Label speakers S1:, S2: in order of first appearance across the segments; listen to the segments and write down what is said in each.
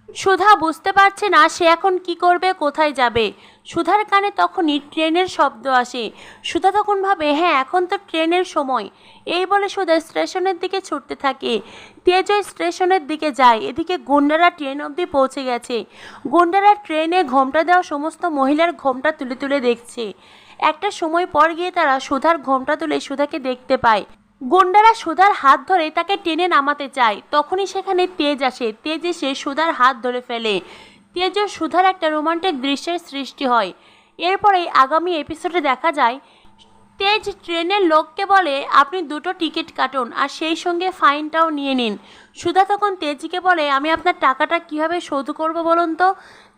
S1: সুধা বুঝতে পারছে না সে এখন কি করবে, কোথায় যাবে। সুধার কানে তখনই ট্রেনের শব্দ আসে। সুধা তখন ভাবে, হ্যাঁ এখন তো ট্রেনের সময়। এই বলে সুধা স্টেশনের দিকে ছুটতে থাকে। তেজও স্টেশনের দিকে যায়। এদিকে গুন্ডারা ট্রেন অবধি পৌঁছে গেছে। গুন্ডারা ট্রেনে ঘোমটা দেওয়া সমস্ত মহিলার ঘোমটা তুলে তুলে দেখছে। একটা সময় পর গিয়ে তারা সুধার ঘোমটা তুলে সুধাকে দেখতে পায়। গুন্ডারা সুধার হাত ধরে তাকে টেনে নামাতে চায়। তখনই সেখানে তেজ আসে। তেজ এসে সুধার হাত ধরে ফেলে। তেজ ও সুধার একটা রোমান্টিক দৃশ্যের সৃষ্টি হয়। এরপরে আগামী এপিসোডে দেখা যায় তেজ ট্রেনের লোককে বলে, আপনি দুটো টিকিট কাটুন আর সেই সঙ্গে ফাইনটাও নিয়ে নিন। সুধা তখন তেজকে বলে, আমি আপনার টাকাটা কিভাবে শোধ করব বলুন তো।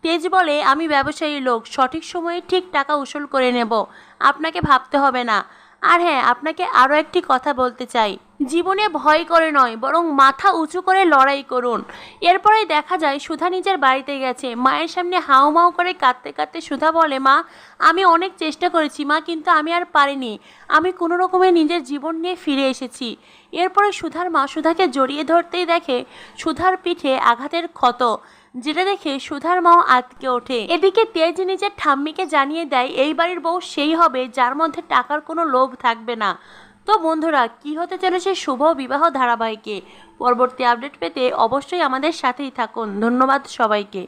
S1: তেজ বলে, আমি ব্যবসায়ী লোক, সঠিক সময়ে ঠিক টাকা উসুল করে নেব, আপনাকে ভাবতে হবে না। আর হ্যাঁ, আপনাকে আরও একটি কথা বলতে চাই, জীবনে ভয় করে নয় বরং মাথা উঁচু করে লড়াই করুন। এরপরেই দেখা যায় সুধা নিজের বাড়িতে গেছে। মায়ের সামনে হাউমাউ করে কাঁদতে কাঁদতে সুধা বলে, মা আমি অনেক চেষ্টা করেছি মা, কিন্তু আমি আর পারিনি। আমি কোনো রকমে নিজের জীবন নিয়ে ফিরে এসেছি। এরপরে সুধার মা সুধাকে জড়িয়ে ধরতেই দেখে সুধার পিঠে আঘাতের ক্ষত, যেটা দেখে সুধার মাও আটকে ওঠে। এদিকে তেজ নিজের ঠাম্মিকে জানিয়ে দেয় এই বাড়ির বউ সেই হবে যার মধ্যে টাকার কোনো লোভ থাকবে না। তো বন্ধুরা, কি হতে চলেছে শুভ বিবাহ ধারাবাহিকে পরবর্তী আপডেট পেতে অবশ্যই আমাদের সাথেই থাকুন। ধন্যবাদ সবাইকে।